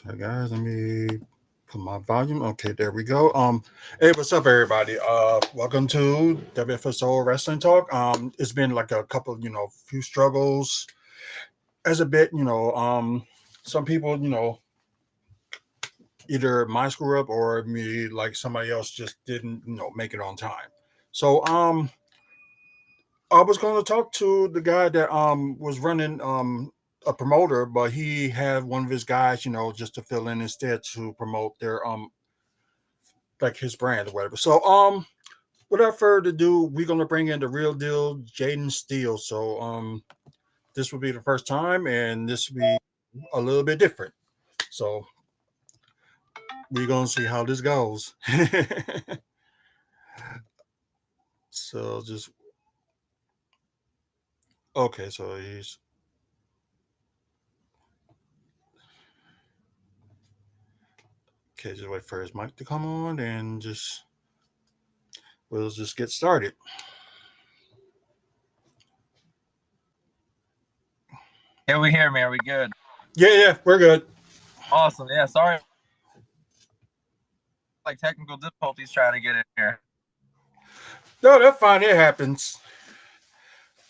So guys, let me put my volume. Okay, there we go. Hey, what's up, everybody? Welcome to WFSO Wrestling Talk. It's been like a couple, few struggles as a bit, some people, either my screw up or me, like somebody else just didn't, make it on time. So, I was going to talk to the guy that was running a promoter, but he had one of his guys, just to fill in instead to promote their like his brand or whatever. So without further ado, we're gonna bring in the real deal Jayden Steele. So this will be the first time and this will be a little bit different. So we're gonna see how this goes. So just okay, so he's okay, just wait for his mic to come on and just we'll just get started. Yeah, we hear me. Are we good? Yeah, we're good. Awesome. Yeah, sorry. Like technical difficulties trying to get in here. No, that's fine. It happens.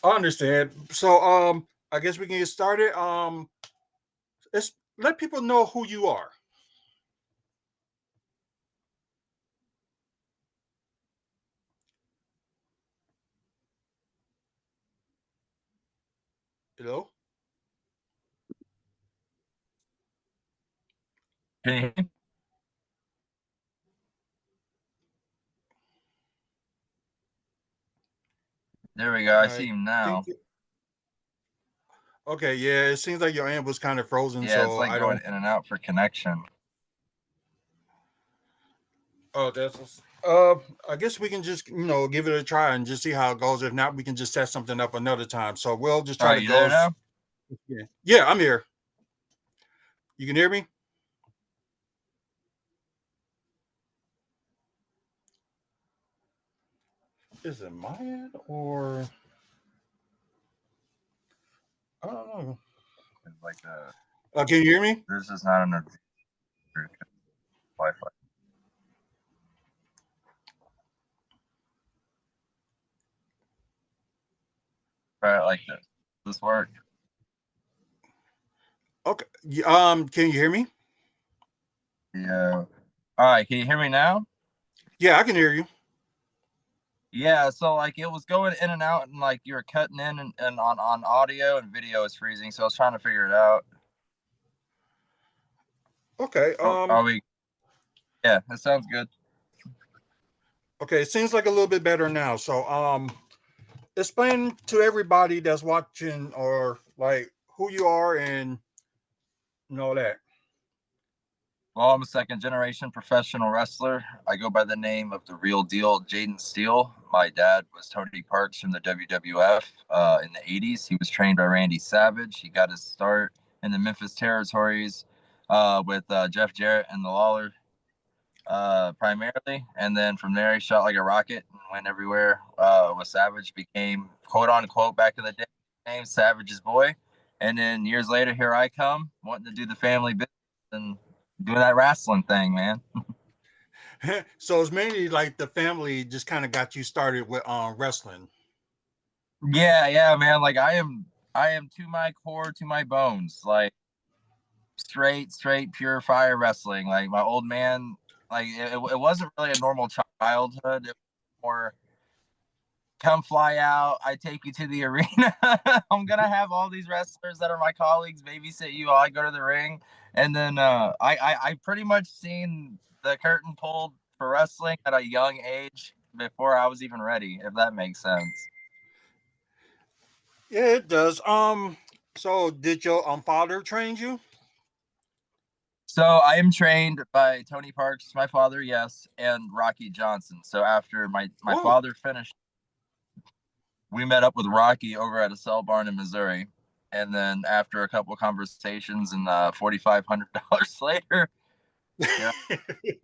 I understand. So I guess we can get started. Let's let people know who you are. Hello? Can you hear me? There we go. I see I him think now. okay, yeah, it seems like your end was kind of frozen, Yeah, it's so like I going don't. in and out for connection. Oh, I guess we can just give it a try and just see how it goes. If not, we can just set something up another time. So we'll just All try right, to you go. there now? Yeah, I'm here. You can hear me? Is it my end or I don't know? It's like Can you hear me? this is not an Wi-Fi. Try it like this. Does this work? Okay. Can you hear me? Yeah. All right. Can you hear me now? Yeah, I can hear you. Yeah. So like it was going in and out, and like you were cutting in and on audio and video is freezing. So I was trying to figure it out. Okay. Are we? Yeah, that sounds good. Okay. It seems like a little bit better now. So explain to everybody that's watching or like who you are and all that. Well, I'm a second generation professional wrestler. I go by the name of the Real Deal Jayden Steele. My dad was Tony Parks from the WWF in the 80s. He was trained by Randy Savage. He got his start in the Memphis Territories with Jeff Jarrett and the Lawler primarily. And then from there, he shot like a rocket and went everywhere with Savage, became quote unquote back in the day, named Savage's boy. And then years later, here I come wanting to do the family business and doing that wrestling thing, man. So it's mainly like the family just kind of got you started with wrestling. Yeah, man. Like I am to my core, to my bones, like straight, pure fire wrestling. Like my old man, like it wasn't really a normal childhood. It was more come fly out. I take you to the arena. I'm gonna have all these wrestlers that are my colleagues babysit you while I go to the ring, and then I pretty much seen the curtain pulled for wrestling at a young age before I was even ready. If that makes sense. Yeah, it does. So did your father train you? So I am trained by Tony Parks, my father, yes, and Rocky Johnson. So after my Oh, father finished, we met up with Rocky over at a cell barn in Missouri. And then after a couple of conversations and $4,500 later, here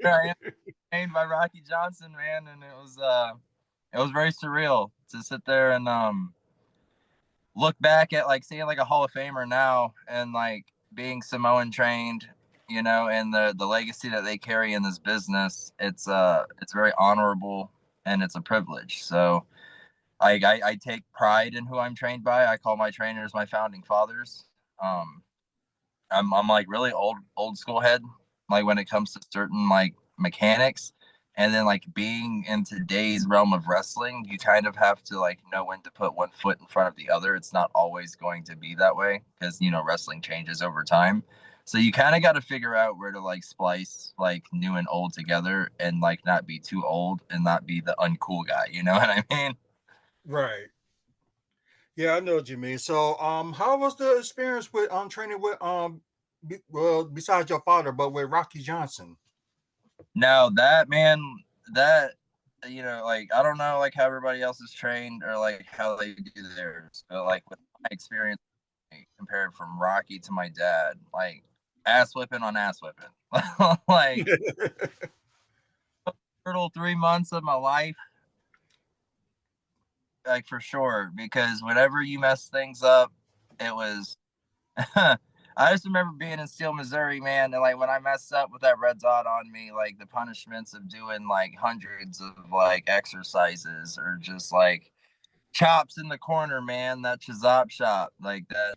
I am trained by Rocky Johnson, man, and it was very surreal to sit there and look back at like seeing like a Hall of Famer now and like being Samoan trained and the legacy that they carry in this business, it's very honorable and it's a privilege. So I take pride in who I'm trained by. I call my trainers my founding fathers. Um, I'm like really old school head, like when it comes to certain like mechanics. And then like being in today's realm of wrestling, you kind of have to like know when to put one foot in front of the other. It's not always going to be that way because wrestling changes over time. So you kind of got to figure out where to like splice like new and old together and like not be too old and not be the uncool guy. You know what I mean? Right. Yeah, I know what you mean. So, how was the experience with training with well, besides your father, but with Rocky Johnson? Now that man, that like I don't know like how everybody else is trained or like how they do theirs, but like with my experience compared from Rocky to my dad, like ass whipping on ass whipping, like total 3 months of my life, like for sure, because whenever you mess things up, it was. I just remember being in Steel, Missouri, man, and like when I messed up with that red dot on me, like the punishments of doing like hundreds of like exercises or just like chops in the corner, man, that chazop shop, like that.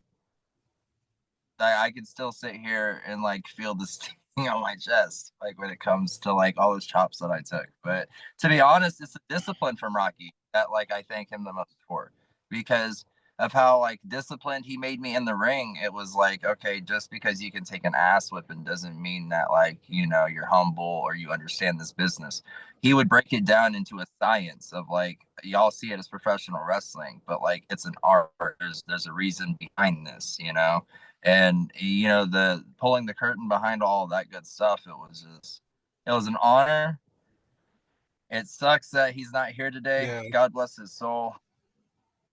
I could still sit here and like feel the sting on my chest, like when it comes to like all those chops that I took. But to be honest, it's a discipline from Rocky that like I thank him the most for because of how like disciplined he made me in the ring. It was like, okay, just because you can take an ass whipping doesn't mean that like, you're humble or you understand this business. He would break it down into a science of like y'all see it as professional wrestling, but like it's an art. There's a reason behind this. And the pulling the curtain behind all that good stuff, it was an honor. It sucks that he's not here today. Yeah, God bless his soul.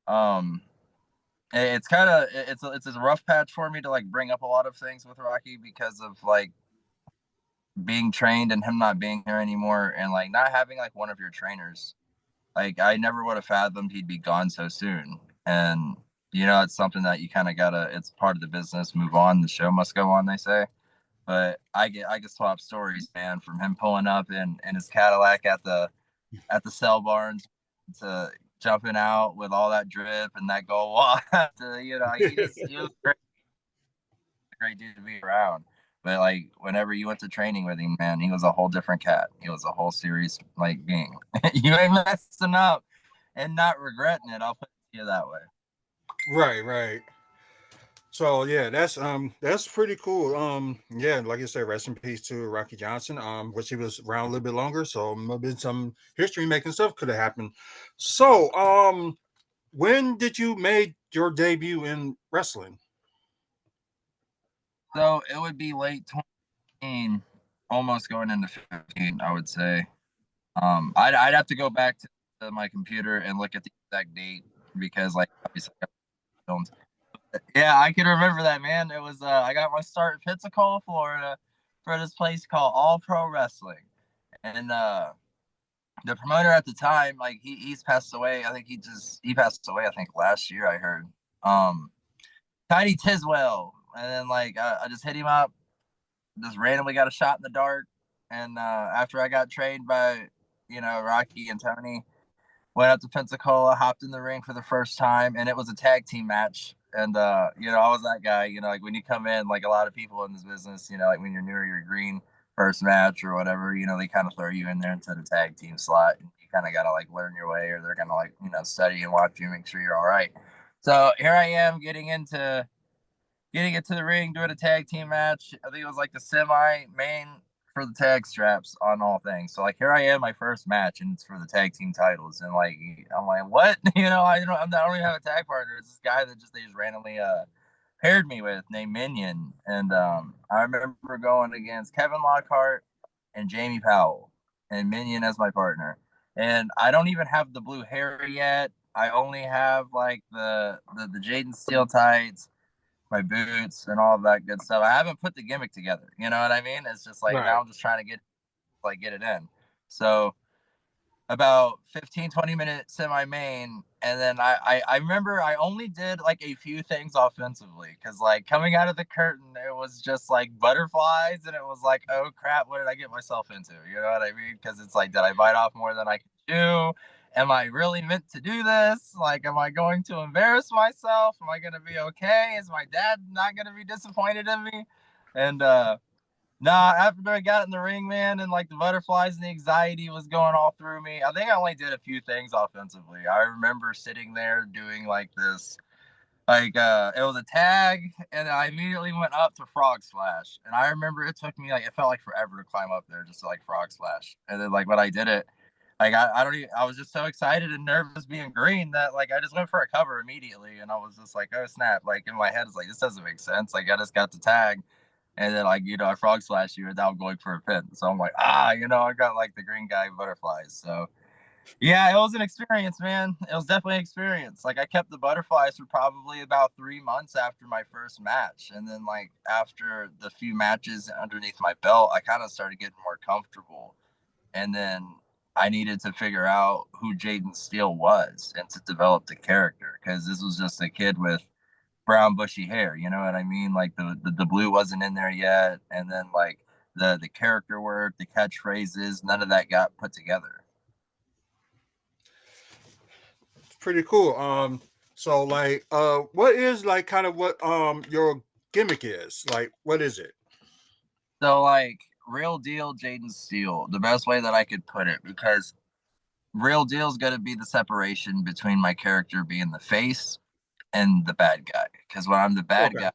um it's kind of it's a rough patch for me to like bring up a lot of things with Rocky because of like being trained and him not being here anymore and like not having like one of your trainers. Like I never would have fathomed he'd be gone so soon. And it's something that you kind of gotta, it's part of the business, move on, the show must go on, they say. But I get swap stories, man, from him pulling up in his Cadillac at the cell barns to jumping out with all that drip and that gold wall. To, he was a great dude to be around. But like whenever you went to training with him, man, he was a whole different cat. He was a whole serious like being. You ain't messing up and not regretting it. I'll put it to you that way. right, right. So yeah, that's pretty cool. Yeah, like you said, rest in peace to Rocky Johnson. Which he was around a little bit longer, so maybe some history making stuff could have happened. So, when did you make your debut in wrestling? So it would be late 20, almost going into 15, I would say. I'd have to go back to my computer and look at the exact date because, like, obviously, I filmed. Yeah, I can remember that, man. It was I got my start in Pensacola, Florida, for this place called All Pro Wrestling, and the promoter at the time, like, he's passed away. I think he passed away. I think last year I heard. Um, Tiny Tiswell, and then like I just hit him up, just randomly got a shot in the dark, and after I got trained by Rocky and Tony, went up to Pensacola, hopped in the ring for the first time, and it was a tag team match. And I was that guy. Like when you come in, like a lot of people in this business, like when you're new or you're green, first match or whatever, they kind of throw you in there into the tag team slot, and you kind of gotta like learn your way, or they're gonna like study and watch you, make sure you're all right. So here I am getting it to the ring, doing a tag team match. I think it was like the semi main for the tag straps on all things. So like here I am, my first match, and it's for the tag team titles. And like I'm like, what? I don't even have a tag partner. It's this guy that they just randomly paired me with named Minion. And I remember going against Kevin Lockhart and Jamie Powell, and Minion as my partner. And I don't even have the blue hair yet. I only have like the Jayden Steele tights, my boots, and all of that good stuff. I haven't put the gimmick together. You know what I mean? It's just like Right. now I'm just trying to get it in. So about 15-20 minute semi-main, and then I remember I only did like a few things offensively, because like coming out of the curtain it was just like butterflies, and it was like, oh crap, what did I get myself into, you know what I mean? Because it's like, did I bite off more than I could chew? Am I really meant to do this? Like, am I going to embarrass myself? Am I going to be okay? Is my dad not going to be disappointed in me? And Nah, after I got in the ring, man, and like the butterflies and the anxiety was going all through me. I think I only did a few things offensively. I remember sitting there doing like this, like it was a tag, and I immediately went up to frog splash. And I remember it took me like, it felt like forever to climb up there just to like frog splash. And then like when I did it, like I don't even, I was just so excited and nervous being green that like I just went for a cover immediately, and I was just like, oh snap! Like in my head, it's like, this doesn't make sense. Like I just got the tag, and then like, I frog slash you without going for a pin. So I'm like, I got like the green guy butterflies. So yeah, it was an experience, man. It was definitely an experience. Like I kept the butterflies for probably about 3 months after my first match, and then like after the few matches underneath my belt, I kind of started getting more comfortable, and then I needed to figure out who Jayden Steele was and to develop the character, because this was just a kid with brown bushy hair, you know what I mean? Like the blue wasn't in there yet, and then like the character work, the catchphrases, none of that got put together. It's pretty cool. So like, what is like kind of what your gimmick is? Like, what is it? So like, Real Deal Jayden Steele, the best way that I could put it, because Real Deal's got to be the separation between my character being the face and the bad guy. Because when I'm the bad Okay. guy,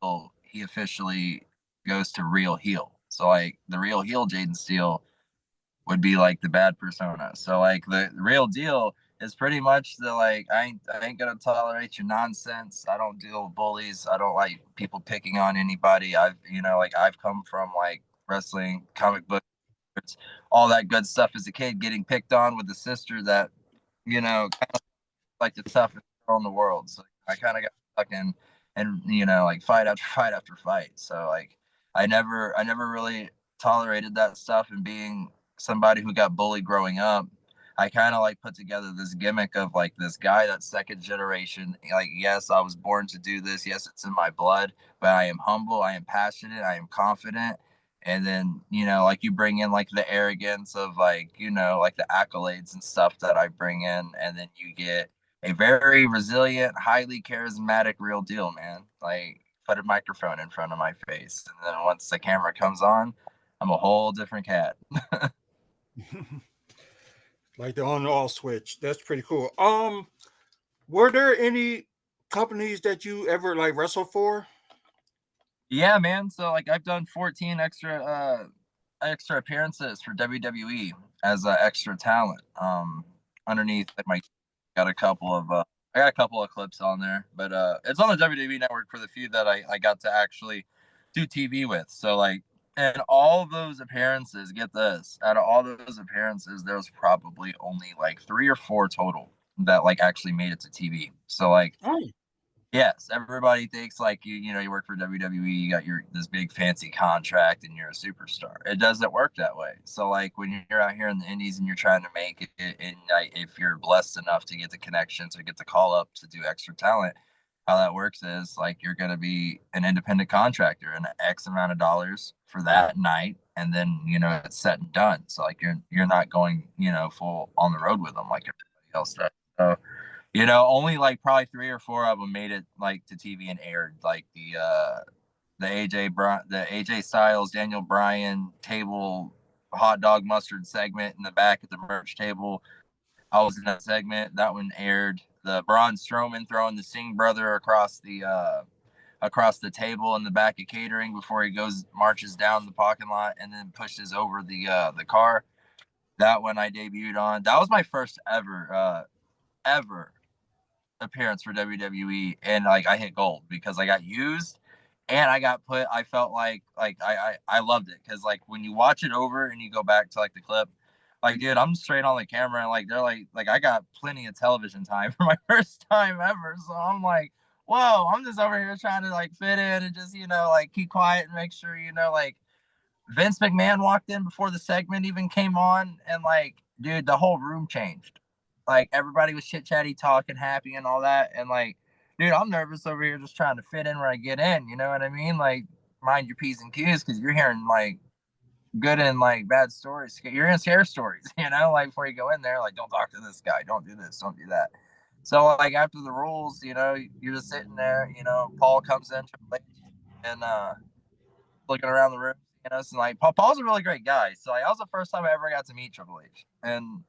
well, he officially goes to Real Heel. So like the Real Heel Jayden Steele would be like the bad persona. So like the real deal is pretty much the, like, I ain't gonna tolerate your nonsense. I don't deal with bullies. I don't like people picking on anybody. I've come from like wrestling, comic books, all that good stuff as a kid, getting picked on with a sister that, kind of like the toughest girl in the world. So I kind of got stuck in, and like fight after fight after fight. So like I never really tolerated that stuff, and being somebody who got bullied growing up, I kind of like put together this gimmick of like this guy that's second generation. Like, yes, I was born to do this. Yes, it's in my blood, but I am humble. I am passionate. I am confident. And then, like you bring in like the arrogance of like, like the accolades and stuff that I bring in. And then you get a very resilient, highly charismatic Real Deal, man. Like, put a microphone in front of my face, and then once the camera comes on, I'm a whole different cat. Like the on off switch. That's pretty cool. Were there any companies that you ever like wrestled for? Yeah, man. So like I've done 14 extra appearances for WWE as extra talent. Underneath like my got a couple of I got a couple of clips on there, but it's on the WWE network for the few that I got to actually do TV with. So like, and all those appearances, get this, out of all those appearances, there was probably only like 3 or 4 total that like actually made it to TV. So like, Oh, yes, everybody thinks like you work for WWE, you got your this big fancy contract, and you're a superstar. It doesn't work that way. So like when you're out here in the Indies and you're trying to make it, and like, if you're blessed enough to get the connections or get the call up to do extra talent, how that works is like you're going to be an independent contractor and X amount of dollars for that night, and then it's set and done. So like you're not going full on the road with them like everybody else does. So only like probably 3 or 4 of them made it like to TV and aired, like the AJ Styles, Daniel Bryan table hot dog mustard segment in the back at the merch table. I was in that segment. That one aired. The Braun Strowman throwing the Singh brother across the table in the back of catering before he marches down the parking lot and then pushes over the car. That one I debuted on. That was my first ever appearance for WWE, and like I hit gold because I got used and I got put. I felt like I loved it, because like when you watch it over and you go back to like the clip, like dude, I'm straight on the camera, and like they're like I got plenty of television time for my first time ever, so I'm like, whoa, I'm just over here trying to like fit in and just like keep quiet and make sure like Vince McMahon walked in before the segment even came on, and like dude, the whole room changed. Like everybody was chit chatty, talking, happy, and all that. And like, dude, I'm nervous over here just trying to fit in where I get in. You know what I mean? Like, mind your p's and q's because you're hearing like good and like bad stories. You're hearing scare stories. You know, like before you go in there, like don't talk to this guy, don't do this, don't do that. So like after the rules, you know, you're just sitting there. You know, Paul comes in and looking around the room, seeing us, and like Paul's a really great guy. So like that was the first time I ever got to meet Triple H, and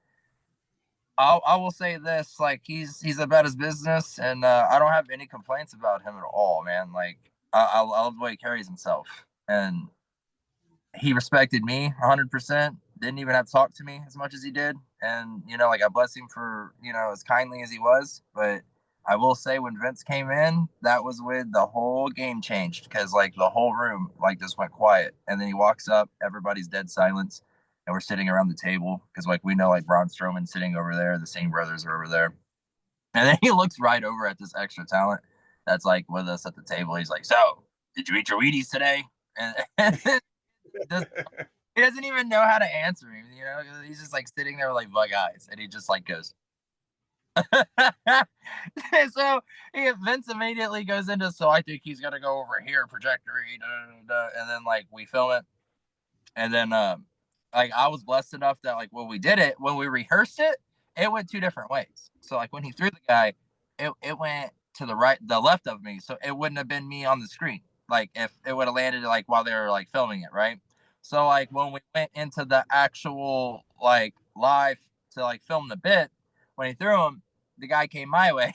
I will say this: like he's about his business, and I don't have any complaints about him at all, man. Like I love the way he carries himself, and he respected me 100%. Didn't even have to talk to me as much as he did, and you know, like I bless him for as kindly as he was. But I will say, when Vince came in, that was when the whole game changed because like the whole room like just went quiet, and then he walks up, everybody's dead silence, and we're sitting around the table because like we know like Braun Strowman sitting over there, the Singh brothers are over there, and then he looks right over at this extra talent that's like with us at the table. He's like, "So, did you eat your Wheaties today?" And just he doesn't even know how to answer him. You know, he's just like sitting there with like bug eyes, and he just like goes. So Vince immediately goes into, so I think he's gonna go over here, trajectory, and then like we film it, and then like I was blessed enough that like when we did it, when we rehearsed it, it went two different ways. So like when he threw the guy, it went to the left of me, so it wouldn't have been me on the screen. Like if it would have landed like while they were like filming it, right? So like when we went into the actual like live to like film the bit, when he threw him, the guy came my way.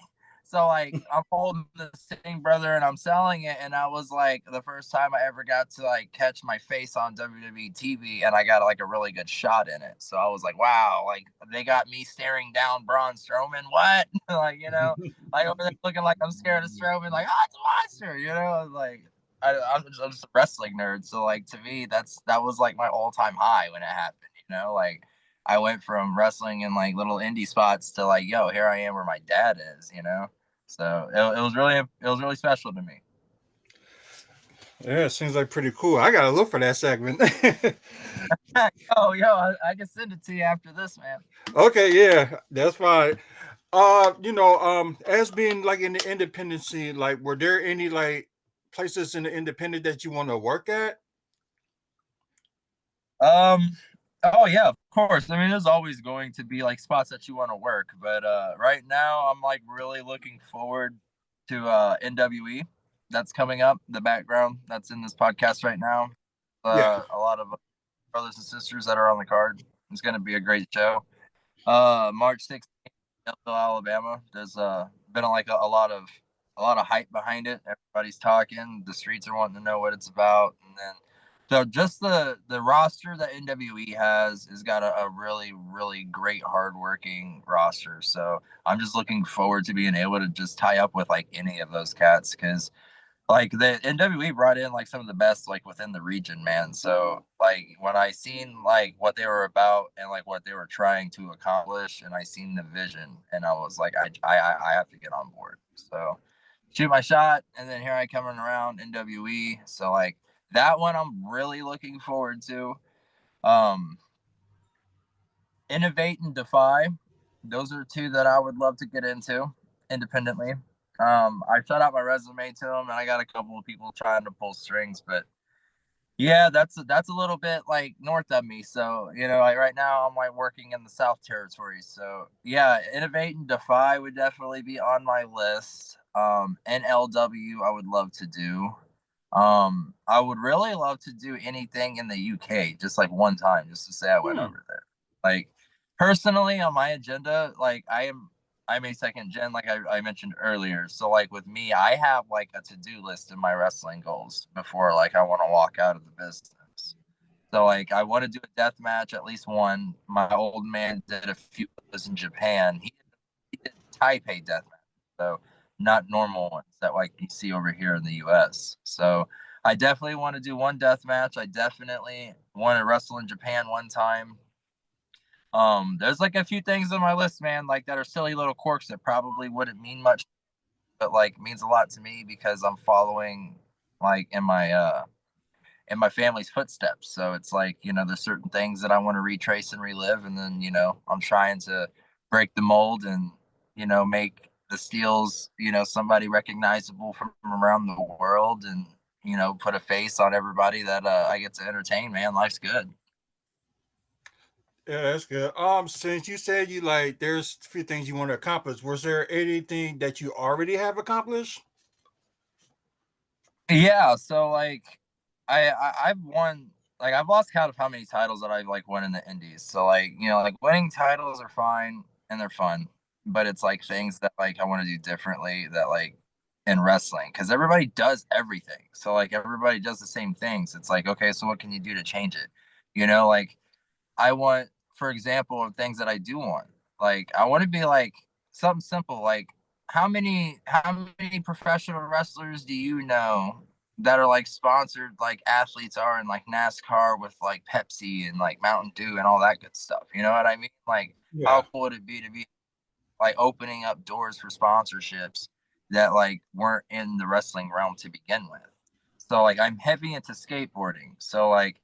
So like I'm holding the Sting brother and I'm selling it, and that was like the first time I ever got to like catch my face on WWE TV, and I got like a really good shot in it. So I was like, wow, like they got me staring down Braun Strowman. What? Like like over there looking like I'm scared of Strowman. Like oh, it's a monster. Like I'm just a wrestling nerd. So like to me, that was like my all time high when it happened. Like I went from wrestling in like little indie spots to like, yo, here I am where my dad is. So it was really special to me. Yeah, it seems like pretty cool. I gotta look for that segment. Oh, yo, I can send it to you after this, man. Okay, yeah, that's fine. As being like in the independent scene, like were there any like places in the independent that you want to work at? Um, oh yeah, of course. I mean, there's always going to be like spots that you want to work, but right now I'm like really looking forward to NWE that's coming up. The background that's in this podcast right now. Yeah. A lot of brothers and sisters that are on the card. It's going to be a great show. March 16th, Alabama. There's been like a lot of hype behind it. Everybody's talking. The streets are wanting to know what it's about, and then so just the roster that NWE has got a really really great hardworking roster. So I'm just looking forward to being able to just tie up with like any of those cats because like the NWE brought in like some of the best like within the region, man. So like when I seen like what they were about and like what they were trying to accomplish, and I seen the vision, and I was like, I have to get on board. So shoot my shot, and then here I coming around NWE. So like that one, I'm really looking forward to. Um, Innovate and Defy. Those are two that I would love to get into independently. I shut out my resume to them, and I got a couple of people trying to pull strings, but yeah, that's a little bit like north of me. So like right now I'm like working in the South Territory. So yeah, Innovate and Defy would definitely be on my list. NLW I would love to do. I would really love to do anything in the UK, just like one time, just to say I went Hmm. over there. Like personally on my agenda, like I'm a second gen, like I mentioned earlier. So like with me, I have like a to-do list in my wrestling goals before like I want to walk out of the business. So like I want to do a death match, at least one. My old man did a few of those in Japan. He did Taipei death match. So not normal ones that like you see over here in the US. So I definitely want to do one death match. I definitely want to wrestle in Japan one time. There's like a few things on my list, man, like that are silly little quirks that probably wouldn't mean much, but like means a lot to me because I'm following like in my in my family's footsteps. So it's like, there's certain things that I want to retrace and relive. And then, I'm trying to break the mold and, make the Steels, somebody recognizable from around the world and, put a face on everybody that I get to entertain, man. Life's good. Yeah, that's good. Since you said you like, there's a few things you want to accomplish. Was there anything that you already have accomplished? Yeah, so like I've won, like I've lost count of how many titles that I've like won in the indies. So like, like winning titles are fine and they're fun, but it's like things that like I want to do differently that like in wrestling because everybody does everything. So like everybody does the same things. It's like, okay, so what can you do to change it? Like I want, for example, of things that I do want. Like I want to be like something simple, like how many professional wrestlers do you know that are like sponsored like athletes are in like NASCAR with like Pepsi and like Mountain Dew and all that good stuff. You know what I mean? Like how Yeah. cool would it be to be like opening up doors for sponsorships that like weren't in the wrestling realm to begin with. So like I'm heavy into skateboarding. So like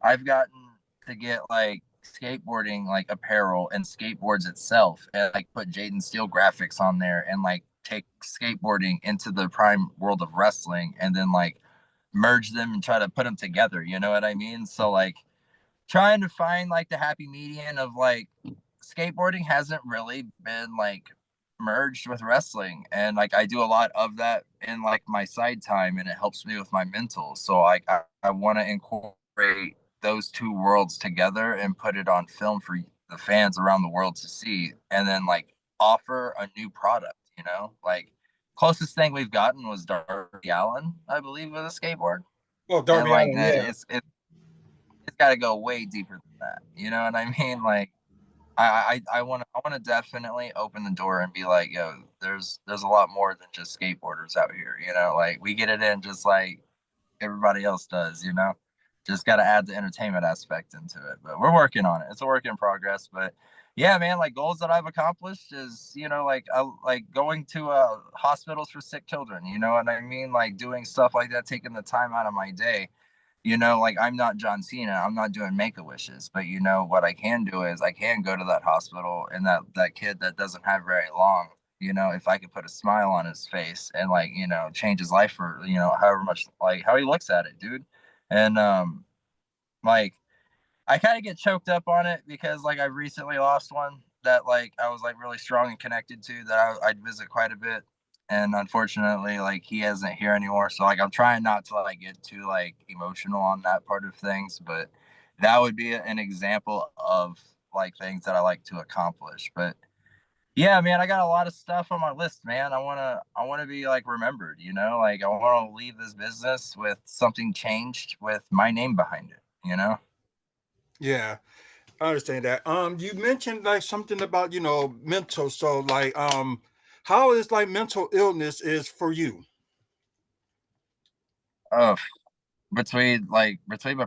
I've gotten to get like skateboarding like apparel and skateboards itself and like put Jayden Steele graphics on there and like take skateboarding into the prime world of wrestling and then like merge them and try to put them together. You know what I mean? So like trying to find like the happy median of like skateboarding hasn't really been like merged with wrestling and like I do a lot of that in like my side time and it helps me with my mental, so like I want to incorporate those two worlds together and put it on film for the fans around the world to see and then like offer a new product, like closest thing we've gotten was Darby Allen, I believe, with a skateboard. Oh, And Darby like Allen. Yeah. it's got to go way deeper than that. You know what I mean? Like I want to definitely open the door and be like, yo, there's a lot more than just skateboarders out here. Like we get it in just like everybody else does. Just got to add the entertainment aspect into it. But we're working on it. It's a work in progress. But yeah, man, like goals that I've accomplished is like like going to hospitals for sick children. You know what I mean? Like doing stuff like that, taking the time out of my day. Like I'm not John Cena. I'm not doing Make-A-Wishes, but what I can do is I can go to that hospital and that kid that doesn't have very long, if I could put a smile on his face and like, change his life for, however much like how he looks at it, dude. And like I kind of get choked up on it because like I recently lost one that like I was like really strong and connected to that I'd visit quite a bit. And unfortunately, like he isn't here anymore. So like I'm trying not to like get too like emotional on that part of things, but that would be an example of like things that I like to accomplish. But yeah, man, I got a lot of stuff on my list, man. I wanna be like remembered, like I wanna leave this business with something changed with my name behind it. Yeah. I understand that. You mentioned like something about mental. So like, how is like mental illness is for you? Oh, between my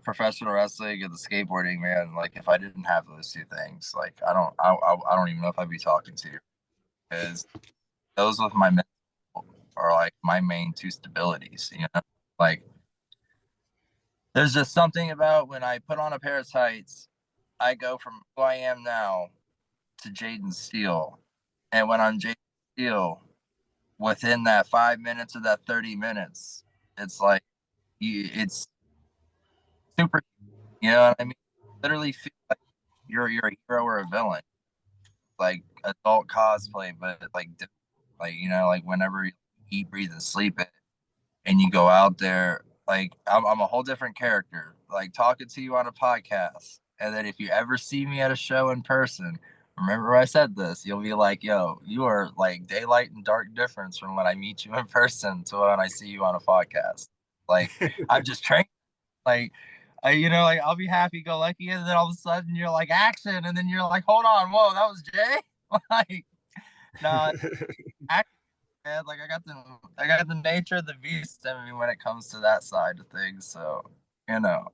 professional wrestling and the skateboarding, man, like if I didn't have those two things, like I don't even know if I'd be talking to you because those with my mental are like my main two stabilities. Like there's just something about when I put on a pair of tights, I go from who I am now to Jayden Steele, and when I'm Jayden Steele, within that 5 minutes or that 30 minutes, it's like it's super. You know what I mean? Literally feel like you're a hero or a villain, like adult cosplay, but like like whenever you eat, breathe, and sleep it, and you go out there, like I'm a whole different character. Like talking to you on a podcast, and then if you ever see me at a show in person, remember I said this, you'll be like, yo, you are like daylight and dark difference from when I meet you in person to when I see you on a podcast. Like I've just trained like like I'll be happy go lucky, and then all of a sudden you're like action, and then you're like, hold on, whoa, that was Jay. Like, nah, action, man. Like I got the nature of the beast in me when it comes to that side of things. So, you know,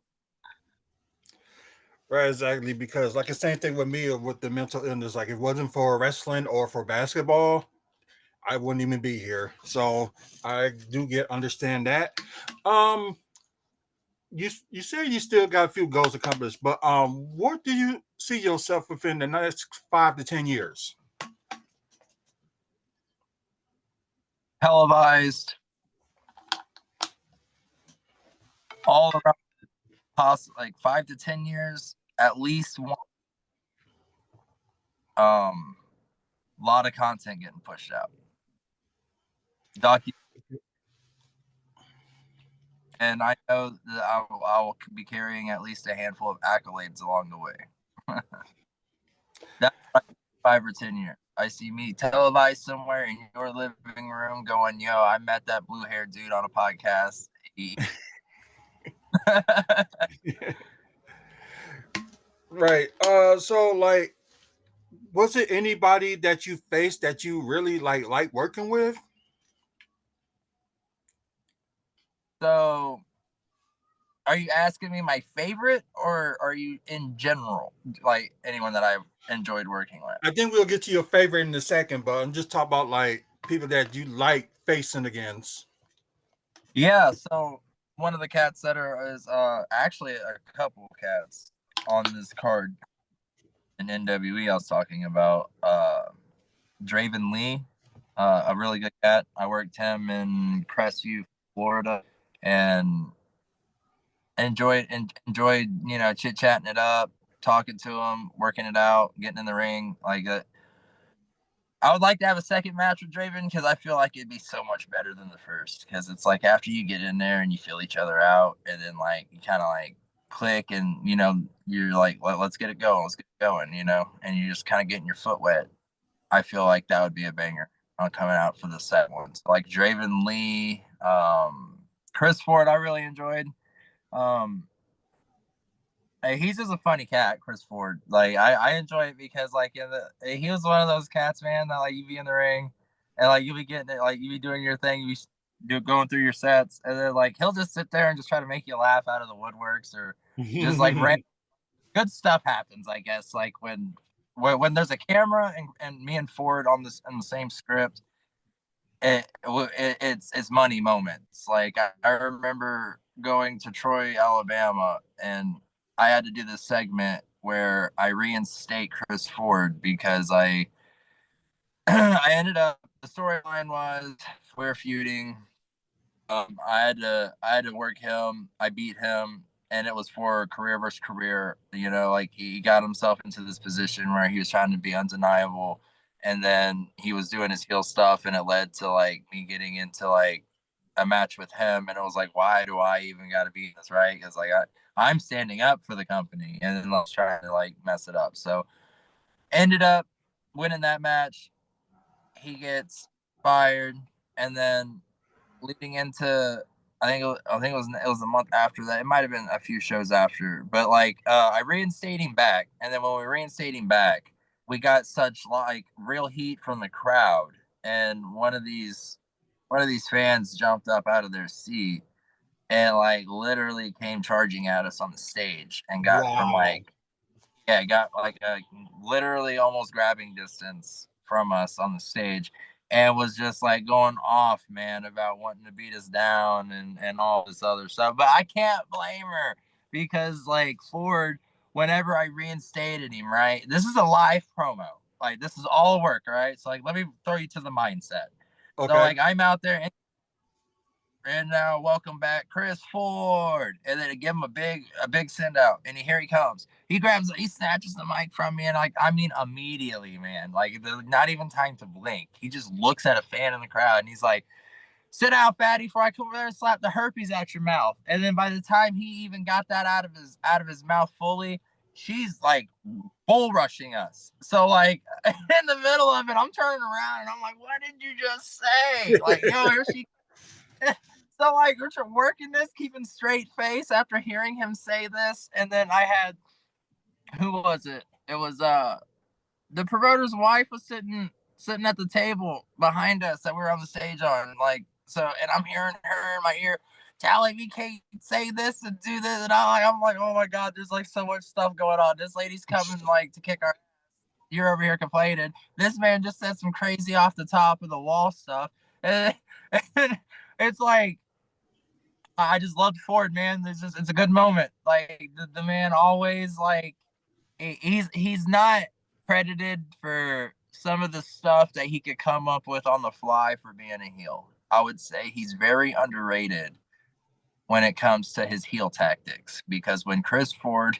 Right, exactly. Because like the same thing with me with the mental illness. Like if it wasn't for wrestling or for basketball, I wouldn't even be here. So I do get understand that. Um, you say you still got a few goals accomplished, but what do you see yourself within the next 5 to 10 years? Televised all around, like 5 to 10 years, at least one. Lot of content getting pushed out. And I know that I'll be carrying at least a handful of accolades along the way. That's 5 or 10 years. I see me televised somewhere in your living room going, yo, I met that blue-haired dude on a podcast. Right. So like, was it anybody that you faced that you really like working with? So are you asking me my favorite, or are you in general, like anyone that I've enjoyed working with? I think we'll get to your favorite in a second, but I'm just talking about like people that you like facing against. Yeah, so one of the cats that is actually a couple cats on this card in NWE I was talking about. Draven Lee, a really good cat. I worked him in Crestview, Florida, and enjoyed chit chatting it up, talking to him, working it out, getting in the ring. Like I would like to have a second match with Draven because I feel like it'd be so much better than the first. Because it's like after you get in there and you feel each other out, and then like you kind of like click, and you're like, let's get it going, let's get it going, and you're just kind of getting your foot wet. I feel like that would be a banger on coming out for the second one. So like Draven Lee, Chris Ford, I really enjoyed. Um, he's just a funny cat, Chris Ford. Like I enjoy it because like he was one of those cats, man, that like you be in the ring and like you be getting it, like you be doing your thing, you be going through your sets, and then like he'll just sit there and just try to make you laugh out of the woodworks, or just like good stuff happens, I guess. Like when there's a camera and me and Ford on the same script, it's money moments. Like I remember going to Troy, Alabama, and I had to do this segment where I reinstate Chris Ford because I I ended up, the storyline was we're feuding. I had to work him. I beat him, and it was for career versus career. Like he got himself into this position where he was trying to be undeniable, and then he was doing his heel stuff, and it led to like me getting into like a match with him, and it was like, why do I even got to be this, right? Because like I'm standing up for the company, and then I was trying to like mess it up. So ended up winning that match. He gets fired, and then leading into, I think it was a month after that. It might have been a few shows after, but like I reinstated him back, and then when we reinstated him back, we got such like real heat from the crowd, and one of these fans jumped up out of their seat and like literally came charging at us on the stage and got from Wow. like, yeah, got like a literally almost grabbing distance from us on the stage, and was just like going off, man, about wanting to beat us down and all this other stuff. But I can't blame her because like Ford, whenever I reinstated him, right? This is a live promo. Like this is all work, all right? So like let me throw you to the mindset. So Okay. like I'm out there and now welcome back Chris Ford, and then give him a big send out, and here he comes. He snatches the mic from me, and like I mean immediately, man, like not even time to blink. He just looks at a fan in the crowd, and he's like, "Sit out, fatty, before I come over there and slap the herpes out your mouth." And then by the time he even got that out of his mouth fully, she's like bull rushing us. So like in the middle of it, I'm turning around and I'm like, "What did you just say?" Like, yo, here she. So like Richard working this, keeping straight face after hearing him say this, and then I had, who was it? It was the promoter's wife was sitting at the table behind us that we were on the stage on, like, so, and I'm hearing her in my ear, Tally, we can't say this and do this, and I'm like, oh my god, there's like so much stuff going on. This lady's coming like to kick our. You're over here complaining. This man just said some crazy off the top of the wall stuff, and, and it's like I just loved Ford, man. It's a good moment. Like the man always like he's not credited for some of the stuff that he could come up with on the fly for being a heel. I would say he's very underrated when it comes to his heel tactics, because when Chris Ford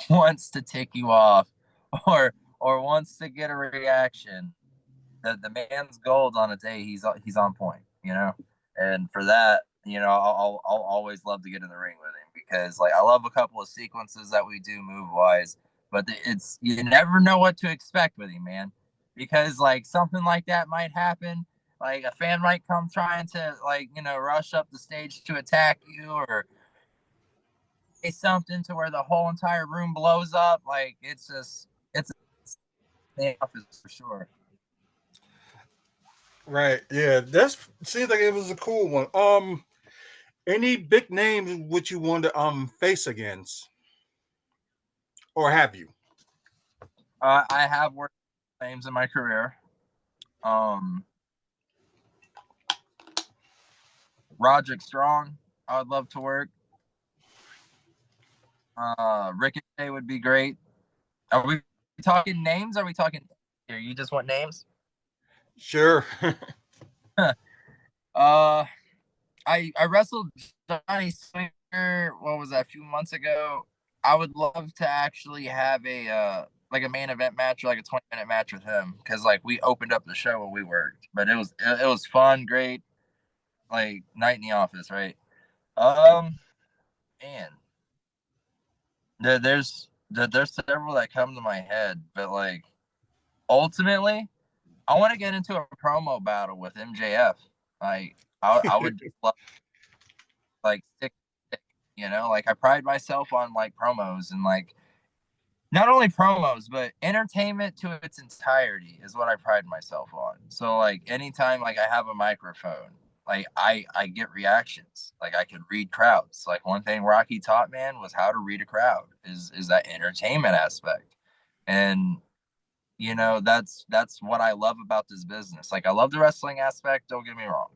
wants to tick you off or wants to get a reaction, the man's gold on a day. He's on point, you know. And for that, you know, I'll always love to get in the ring with him, because like I love a couple of sequences that we do move wise, but it's you never know what to expect with him, man, because like something like that might happen. Like a fan might come trying to like rush up the stage to attack you, or say something to where the whole entire room blows up. Like it's a office for sure. Right. Yeah. That's seems like it was a cool one. Any big names would you want to face against, or have you? I have worked names in my career. Um, Roderick Strong, I would love to work. Ricochet would be great. Are we talking names? Are we talking here? You just want names? Sure. uh, I wrestled Johnny Swinger. What was that? A few months ago. I would love to actually have a like a main event match, or like a 20-minute match with him, because like we opened up the show when we worked, but it was fun, great, like night in the office, right? Um, man, there's several that come to my head, but like ultimately, I want to get into a promo battle with MJF. Like I would just love like stick, like I pride myself on like promos, and like not only promos but entertainment to its entirety is what I pride myself on. So like anytime like I have a microphone, like I get reactions. Like I can read crowds. Like one thing Rocky taught, man, was how to read a crowd, is that entertainment aspect. And that's what I love about this business. Like I love the wrestling aspect, don't get me wrong,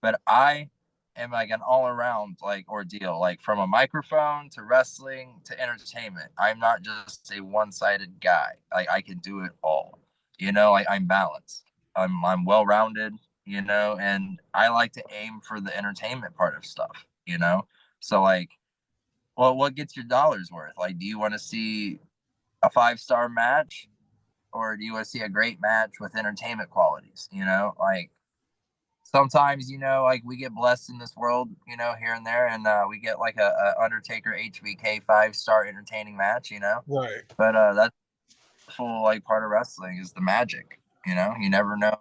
but I am like an all around like ordeal, like from a microphone to wrestling to entertainment. I'm not just a one sided guy. Like I can do it all. I'm balanced. I'm well rounded. And I like to aim for the entertainment part of stuff. So like, well, what gets your dollars worth? Like, do you want to see a 5-star match, or do you want to see a great match with entertainment qualities? Like sometimes like we get blessed in this world, here and there, and we get like a Undertaker HBK 5-star entertaining match, Right. but that's the full like part of wrestling is the magic. You never know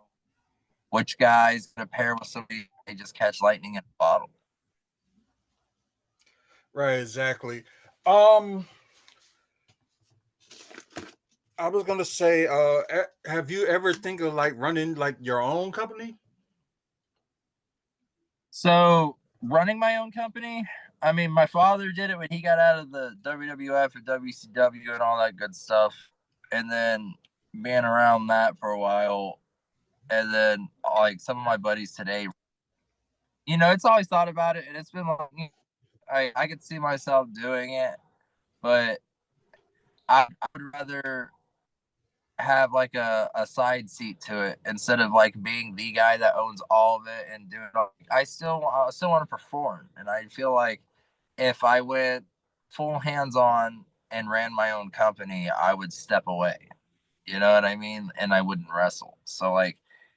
which guy's gonna pair with somebody, they just catch lightning in a bottle. Right. Exactly. Um, I was gonna say, have you ever think of like running like your own company? So running my own company, I mean, my father did it when he got out of the WWF or WCW and all that good stuff, and then being around that for a while, and then like some of my buddies today, it's always thought about it, and it's been like I could see myself doing it, but I would rather have like a side seat to it instead of like being the guy that owns all of it and doing it all. I still want to perform, and I feel like if I went full hands on and ran my own company, I would step away. You know what I mean? And I wouldn't wrestle. So like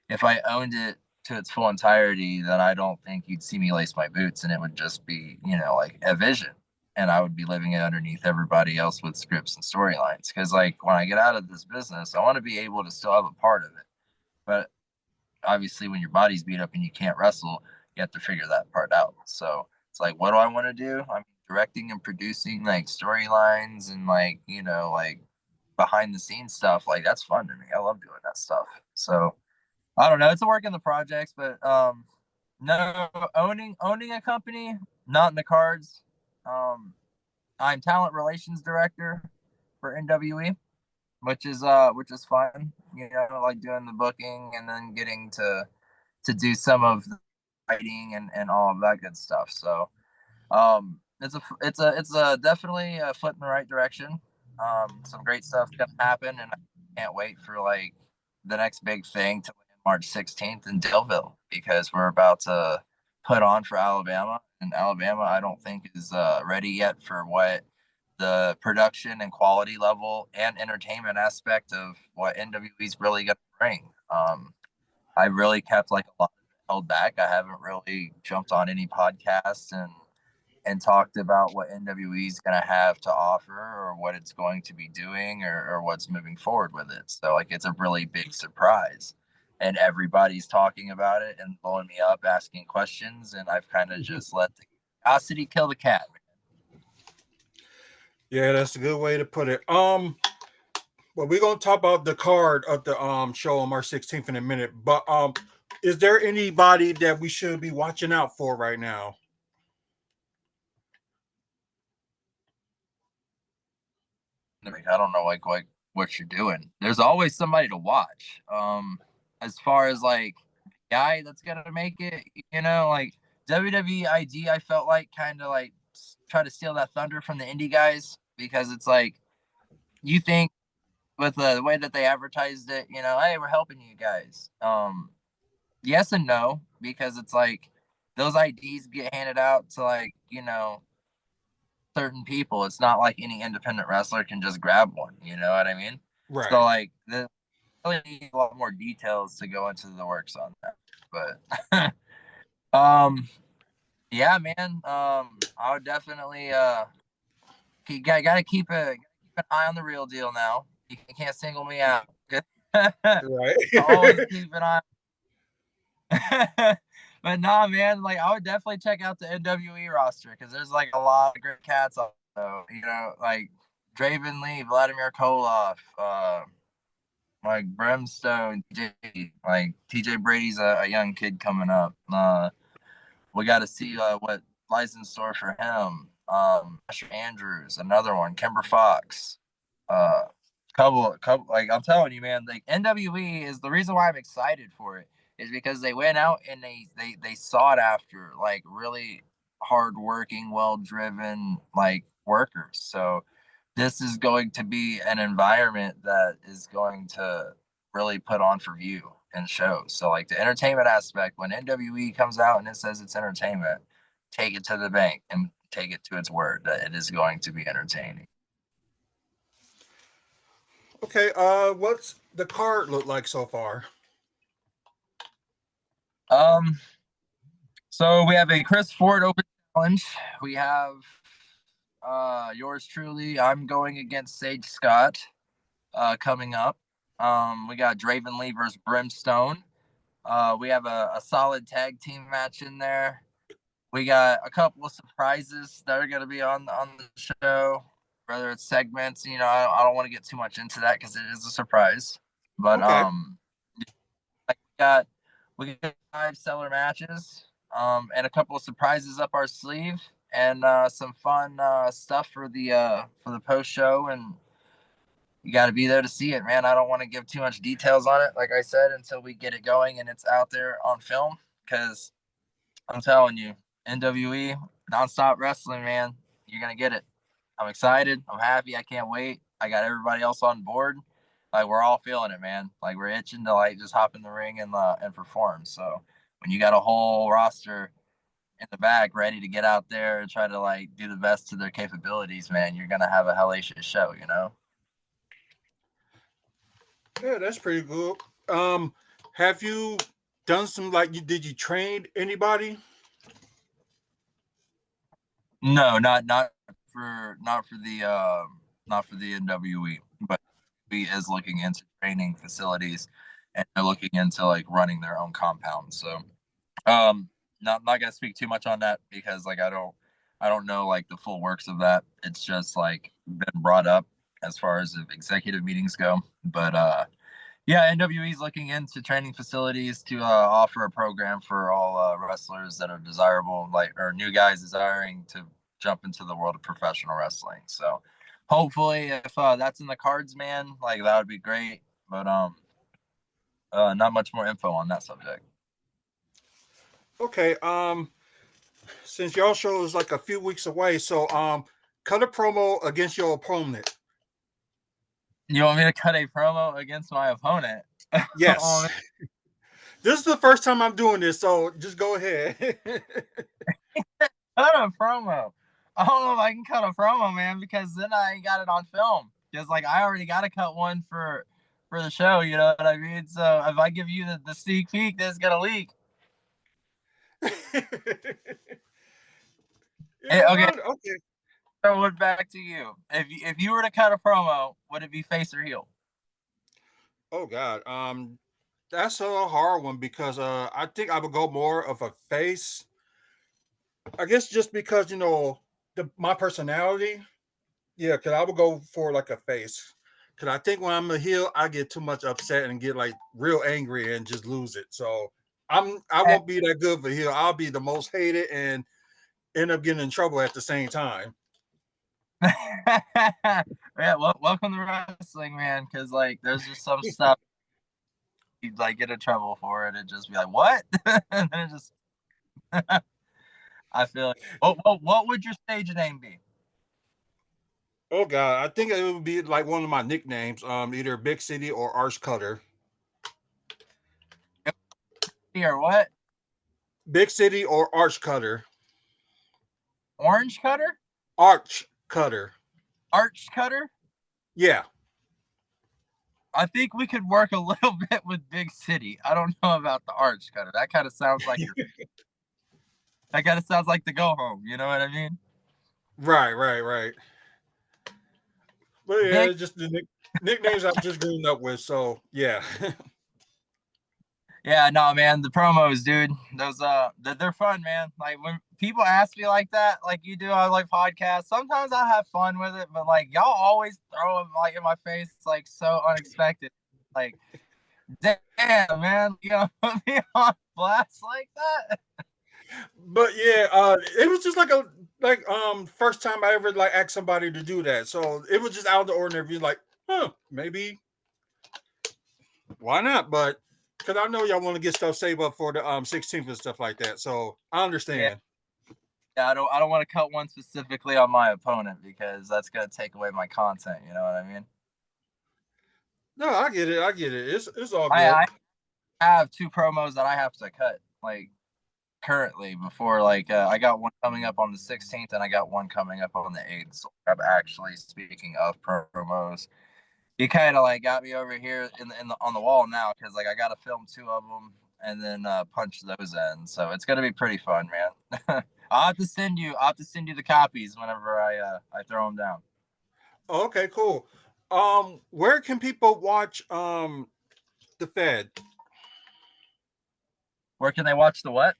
if I owned it to its full entirety, then I don't think you'd see me lace my boots, and it would just be, like a vision. And I would be living it underneath everybody else with scripts and storylines. Cause like when I get out of this business, I want to be able to still have a part of it. But obviously when your body's beat up and you can't wrestle, you have to figure that part out. So it's like, what do I want to do? I'm directing and producing like storylines and like, like behind the scenes stuff. Like that's fun to me. I love doing that stuff. So I don't know. It's a work in the projects, but no, owning a company, not in the cards. Um, I'm talent relations director for NWE, which is fun. Like doing the booking and then getting to do some of the writing and all of that good stuff. So It's a definitely a foot in the right direction. Some great stuff's gonna happen, and I can't wait for like the next big thing to March 16th in Daleville, because we're about to put on for Alabama, and Alabama I don't think is ready yet for what the production and quality level and entertainment aspect of what NWE is really gonna bring. I really kept like a lot of it held back. I haven't really jumped on any podcasts and talked about what NWE is going to have to offer, or what it's going to be doing, or what's moving forward with it. So like it's a really big surprise, and everybody's talking about it and blowing me up, asking questions, and I've kind of just let the curiosity kill the cat. Yeah, that's a good way to put it. Well, we're gonna talk about the card of the show on March 16th in a minute. But is there anybody that we should be watching out for right now? I don't know like what you're doing. There's always somebody to watch. As far as like guy that's gonna make it, like WWE ID, I felt like kind of like try to steal that thunder from the indie guys, because it's like you think with the way that they advertised it, hey, we're helping you guys. Yes and no, because it's like those IDs get handed out to like certain people. It's not like any independent wrestler can just grab one. You know what I mean? So Right. like the really need a lot more details to go into the works on that. But yeah, man. I would definitely gotta keep an eye on the real deal now. You can't single me out. Right. Always keep an eye. But nah, man, like I would definitely check out the NWE roster, because there's like a lot of great cats on. So, like Draven Lee, Vladimir Koloff, like Brimstone, like TJ Brady's a young kid coming up. We got to see what lies in store for him. Asher Andrews, another one. Kimber Fox. Uh, couple. Like I'm telling you, man. Like NWE is the reason why I'm excited for it, is because they went out and they sought after like really hardworking, well driven like workers. So this is going to be an environment that is going to really put on for view and shows. So like the entertainment aspect, when NWE comes out and it says it's entertainment, take it to the bank and take it to its word that it is going to be entertaining. Okay. What's the card look like so far? Um, so we have a Chris Ford Open Challenge. We have yours truly. I'm going against Sage Scott coming up. We got Draven Lee versus Brimstone. We have a solid tag team match in there. We got a couple of surprises that are going to be on the show, whether it's segments. I don't want to get too much into that because it is a surprise. But Okay. like we got 5 stellar matches, and a couple of surprises up our sleeve, and some fun stuff for the post show, and you got to be there to see it, man. I don't want to give too much details on it, like I said, until we get it going and it's out there on film, because I'm telling you, NWE, nonstop wrestling, man. You're gonna get it. I'm excited. I'm happy. I can't wait. I got everybody else on board. Like we're all feeling it, man. Like we're itching to like just hop in the ring and perform. So when you got a whole roster in the back ready to get out there and try to like do the best to their capabilities, man, you're gonna have a hellacious show. Yeah, that's pretty good. Have you done some like you did you train anybody? No, not for the NWE, but we is looking into training facilities, and they're looking into like running their own compound. So um not gonna speak too much on that, because like I don't know like the full works of that. It's just like been brought up as far as if executive meetings go. But yeah, NWE is looking into training facilities to offer a program for all wrestlers that are desirable, like, or new guys desiring to jump into the world of professional wrestling. So hopefully, if that's in the cards, man, like that would be great. But not much more info on that subject. Okay. since your show is like a few weeks away, so cut a promo against your opponent. You want me to cut a promo against my opponent? Oh, Yes. This is the first time I'm doing this, so just go ahead. cut a promo. I don't know if I can cut a promo, man, because then I ain't got it on film. Because like I already got to cut one for the show. You know what I mean? So if I give you the sneak peek, that's gonna leak. You know Okay, what? Okay. throw it back to you. If you were to cut a promo, would it be face or heel? Oh God. That's a hard one because I think I would go more of a face. I guess just because my personality. Yeah, because I would go for like a face. Because I think when I'm a heel, I get too much upset and get like real angry and just lose it. So I won't be that good for heel. I'll be the most hated and end up getting in trouble at the same time. Yeah, well, welcome to wrestling, man. Because like, there's just some stuff you'd like get in trouble for it and just be like, what? And then just, I feel like, what would your stage name be? Oh God, I think it would be like one of my nicknames, either Big City or Arch Cutter. Or what? Big City or Arch Cutter. Orange cutter? Arch Cutter. Arch cutter? Yeah. I think we could work a little bit with Big City. I don't know about the arch cutter. That kind of sounds like the go home. You know what I mean? Right, right, right. But yeah, Big. it's just the nicknames I've just grown up with. So yeah. Yeah, no, man. The promos, dude. Those they're fun, man. Like when people ask me like that, like you do on like podcasts, sometimes I have fun with it, but like y'all always throw them like in my face, like so unexpected. Like, damn, man, you know, put me on blast like that. But yeah, it was just first time I ever like asked somebody to do that. So it was just out of the ordinary. Be like, maybe why not? But because I know y'all want to get stuff saved up for the 16th and stuff like that. So I Yeah, understand. yeah. I don't want to cut one specifically on my opponent because that's gonna take away my content. You know what I mean? No, I get it. I get it. It's all good. I have two promos that I have to cut. Like currently before I got one coming up on the 16th and I got one coming up on the 8th. So I'm actually speaking of promos. You kind of like got me over here in the on the wall now because like I got to film two of them and then punch those in. So it's gonna be pretty fun, man. I'll have to send you the copies whenever I throw them down. Oh, okay, cool. Where can people watch the Fed? Where can they watch the what?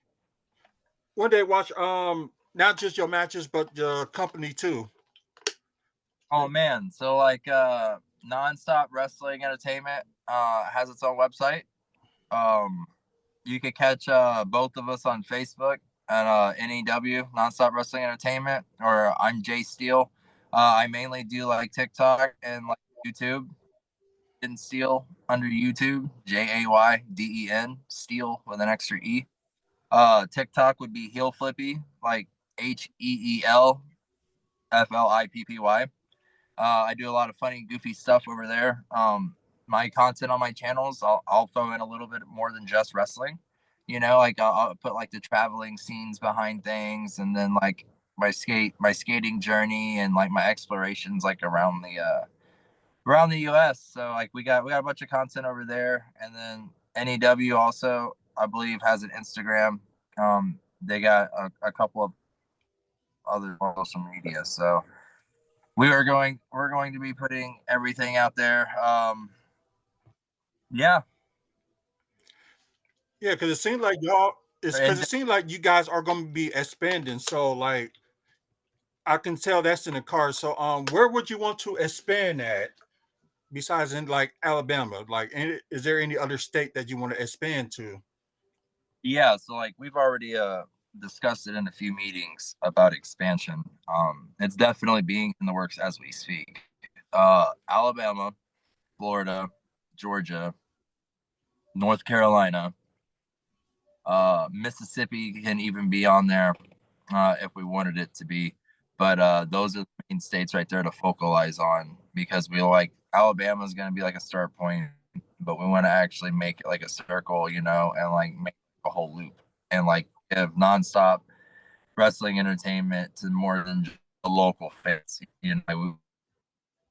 When they watch not just your matches but the company too. Oh man, so like Nonstop Wrestling Entertainment has its own website. Um, you could catch both of us on Facebook at NEW Nonstop Wrestling Entertainment, or I'm Jay Steele. I mainly do like TikTok and like YouTube. Jayden Steele under YouTube, Jayden Steele with an extra E. TikTok would be Heel Flippy, like HeelFlippy. I do a lot of funny, goofy stuff over there. My content on my channels, I'll throw in a little bit more than just wrestling. You know, like I'll put like the traveling scenes behind things, and then like my skating journey, and like my explorations like around the U.S. So like we got a bunch of content over there, and then NEW also I believe has an Instagram. They got a couple of other social media, so we're going to be putting everything out there. Yeah. Yeah, because it seems like y'all. It's because And it seems like you guys are going to be expanding. So like I can tell that's in the cards. So where would you want to expand at besides in like Alabama? Like, is there any other state that you want to expand to? yeah, so like we've already discussed it in a few meetings about expansion. It's definitely being in the works as we speak. Alabama, Florida, Georgia, North Carolina, Mississippi can even be on there. if we wanted it to be. But those are the main states right there to focalize on, because we like Alabama is going to be like a start point, but we want to actually make it like a circle, and like make a whole loop and like give nonstop wrestling entertainment to more than just the local fans. We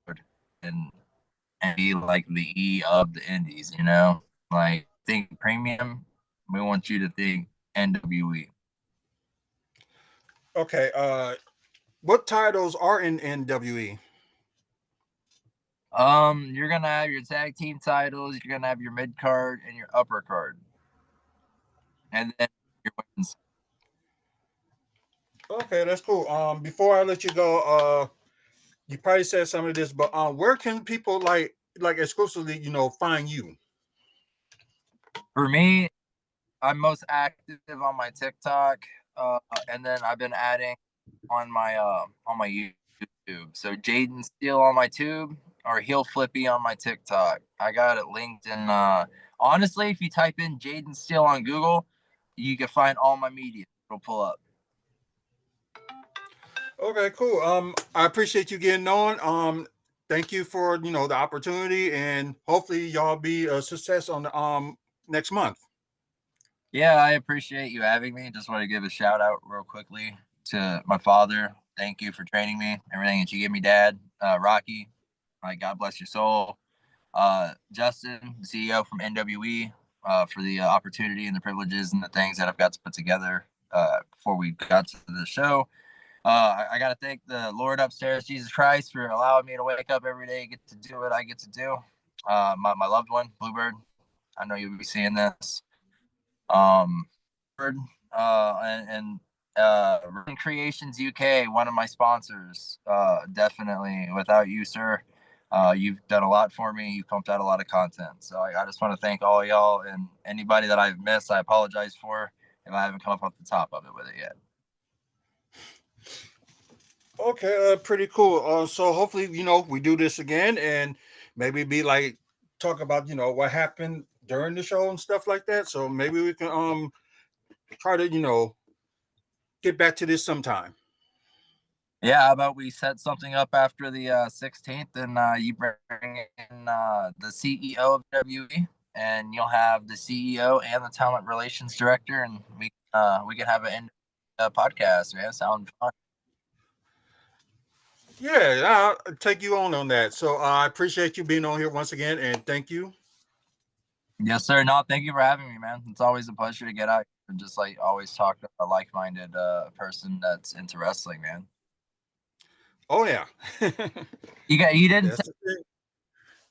would and be like the E of the Indies. Like think premium. We want you to think NWE. Okay. What titles are in NWE? You're gonna have your tag team titles. You're gonna have your mid card and your upper card, and then your women's. Okay, that's cool. Before I let you go, you probably said some of this, but where can people like exclusively, find you? For me, I'm most active on my TikTok, and then I've been adding on my YouTube. So Jayden Steele on my tube, or Heel Flippy on my TikTok. I got it linked in. Honestly, if you type in Jayden Steele on Google, you can find all my media. It'll pull up. Okay, cool. I appreciate you getting on. Thank you for the opportunity, and hopefully y'all be a success on the next month. Yeah, I appreciate you having me. Just want to give a shout out real quickly to my father. Thank you for training me, everything that you give me, Dad. Rocky, God bless your soul. Justin, CEO from NWE, for the opportunity and the privileges and the things that I've got to put together before we got to the show. I got to thank the Lord upstairs, Jesus Christ, for allowing me to wake up every day, get to do what I get to do. My loved one, Bluebird, I know you'll be seeing this. Um, and Run Creations UK, one of my sponsors. Definitely, without you, sir, you've done a lot for me. You've pumped out a lot of content. So I just want to thank all y'all, and anybody that I've missed, I apologize for if I haven't come up off the top of it with it yet. Okay, pretty cool. So hopefully, we do this again, and maybe be like talk about what happened during the show and stuff like that. So maybe we can try to get back to this sometime. Yeah, how about we set something up after the 16th, and you bring in the CEO of WE, and you'll have the CEO and the talent relations director, and we can have an podcast. Man, sound fun. Yeah, I'll take you on that. So I appreciate you being on here once again, and thank you. Yes, sir. No, thank you for having me, man. It's always a pleasure to get out and just like always talk to a like-minded person that's into wrestling, man. Oh yeah, You didn't that's the thing.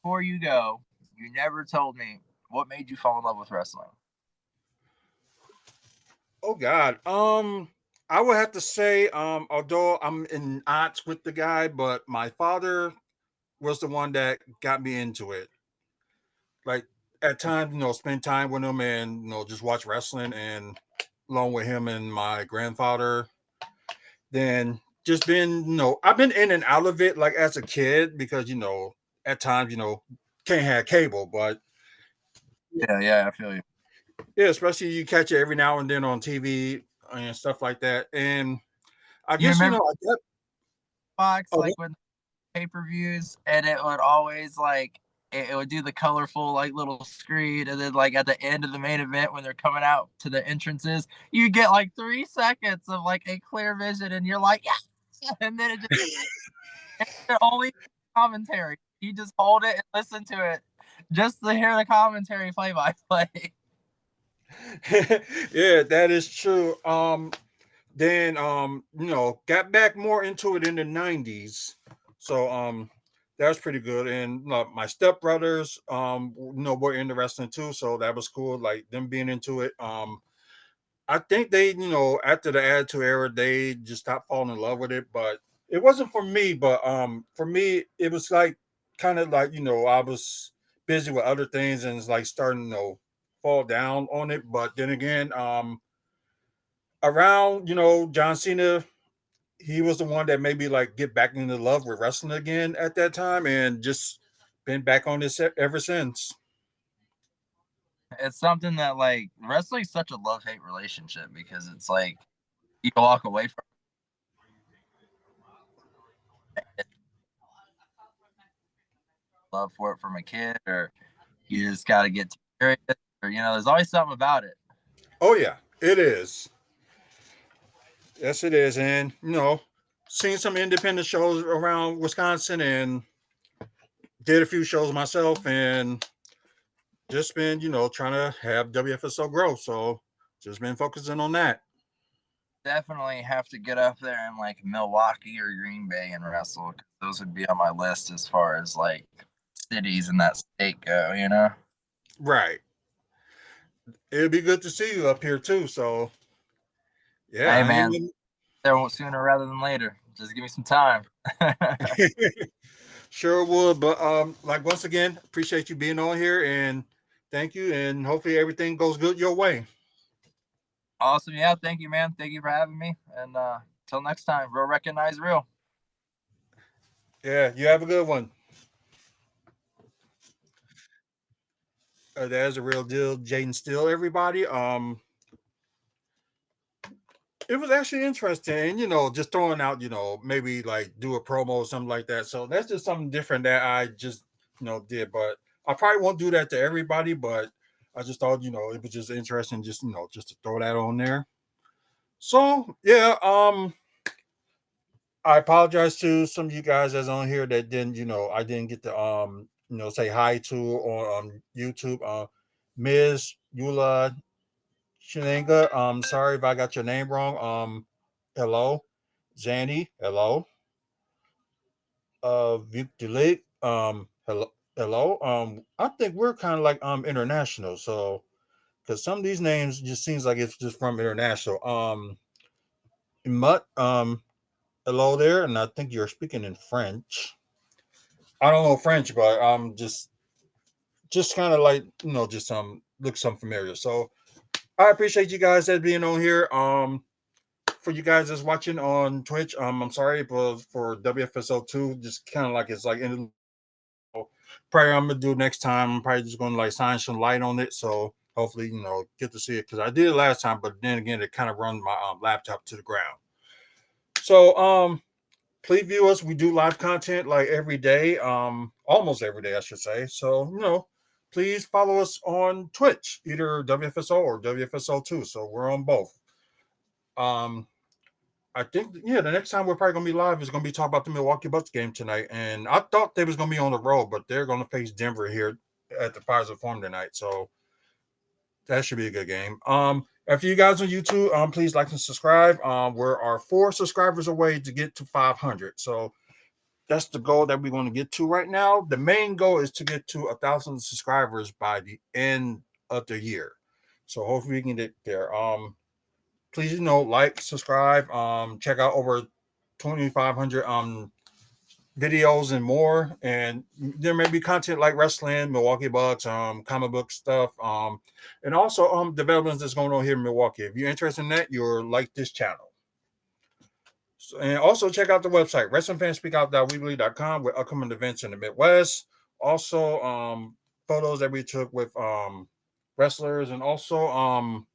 before you go. You never told me what made you fall in love with wrestling. Oh God. I would have to say, although I'm in odds with the guy, but my father was the one that got me into it. Like at times, spend time with him and just watch wrestling and along with him and my grandfather. Then just been, I've been in and out of it like as a kid because at times, can't have cable, but Yeah, yeah, I feel you. yeah, especially you catch it every now and then on TV and stuff like that. And I You guess remember I get. Fox Oh, like when pay-per-views, and it would always like it would do the colorful like little screen, and then like at the end of the main event when they're coming out to the entrances, you get like 3 seconds of like a clear vision, and you're like, yes, and then it only commentary. You just hold it and listen to it just to hear the commentary play by play. yeah, that is true. Then got back more into it in the '90s, so that was pretty good. And my stepbrothers, were into wrestling too, so that was cool. Like them being into it. I think they, after the Attitude Era, they just stopped falling in love with it. But it wasn't for me. But for me, it was like kind of like I was busy with other things and it's like starting fall down on it. But then again, around John Cena, he was the one that made me like get back into love with wrestling again at that time, and just been back on this ever since. It's something that like wrestling's such a love-hate relationship, because it's like you walk away from it, love for it from a kid, or you just got to get serious, or there's always something about it. Oh yeah, it is. Yes, it is. And seen some independent shows around Wisconsin, and did a few shows myself, and just been trying to have WFSO grow. So just been focusing on that. Definitely have to get up there in like Milwaukee or Green Bay and wrestle. Those would be on my list as far as like cities in that state go. Right. It'd be good to see you up here too. So yeah, Hey I man, ain't there sooner rather than later. Just give me some time. sure would. But like once again, appreciate you being on here, and thank you, and hopefully everything goes good your way. Awesome. Yeah, thank you, man. Thank you for having me. And till next time, real recognize real. Yeah, you have a good one. There's a real deal, Jayden Steele, everybody. It was actually interesting, just throwing out, maybe like do a promo or something like that. So that's just something different that I just, did. But I probably won't do that to everybody, but I just thought, it was just interesting, just, just to throw that on there. So yeah, I apologize to some of you guys that's on here that didn't, I didn't get to say hi to on YouTube. Ms. Yula Shenanga, sorry if I got your name wrong. Hello. Zanny, hello. Victor hello. I think we're kind of like international, so because some of these names just seems like it's just from international. Mutt, hello there, and I think you're speaking in French. I don't know French, but just kind of like just looks some familiar. So I appreciate you guys that being on here. For you guys that's watching on Twitch, I'm sorry, but for WFSO two, just kind of like it's like in probably I'm gonna do next time. I'm probably just gonna like shine some light on it. So hopefully, get to see it because I did it last time, but then again, it kind of runs my laptop to the ground. So please view us. We do live content like every day, almost every day, I should say. So please follow us on Twitch, either WFSO or WFSO two. So we're on both. Um, I think the next time we're probably gonna be live is gonna be talking about the Milwaukee Bucks game tonight. And I thought they was gonna be on the road, but they're gonna face Denver here at the Pfizer Forum tonight. So that should be a good game. If you guys on YouTube, please like and subscribe. We're our 4 subscribers away to get to 500. So that's the goal that we're going to get to right now. The main goal is to get to 1,000 subscribers by the end of the year. So hopefully we can get there. Please like, subscribe, check out over 2,500 videos and more. And there may be content like wrestling, Milwaukee Bucks, comic book stuff, and also developments that's going on here in Milwaukee. If you're interested in that, you'll like this channel. So, and also check out the website, wrestlingfanspeakout.weebly.com with upcoming events in the Midwest. Also, photos that we took with wrestlers, and also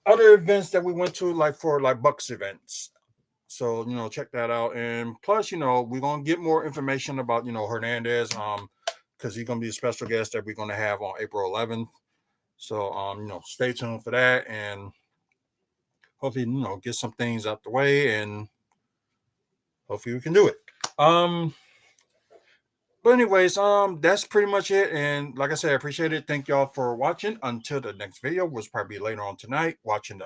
other events that we went to, like for like Bucks events. So check that out. And plus, we're gonna get more information about Hernandez, because he's gonna be a special guest that we're gonna have on April 11th. So stay tuned for that, and hopefully get some things out the way, and hopefully we can do it. Um, but anyways, that's pretty much it. And like I said, I appreciate it. Thank y'all for watching. Until the next video, which will probably be later on tonight, watching the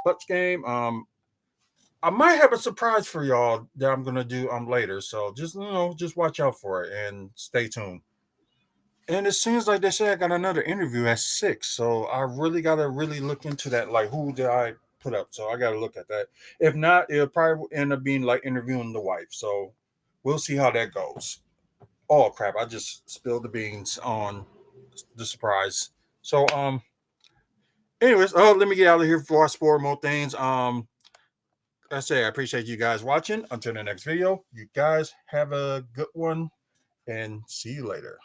Bucks game. I might have a surprise for y'all that I'm gonna do later. So just watch out for it and stay tuned. And it seems like they say I got another interview at 6. So I really gotta really look into that. Like who did I put up? So I gotta look at that. If not, it'll probably end up being like interviewing the wife. So we'll see how that goes. Oh crap, I just spilled the beans on the surprise. So anyways, let me get out of here before I spoil more things. Like I say, I appreciate you guys watching. Until the next video, you guys have a good one and see you later.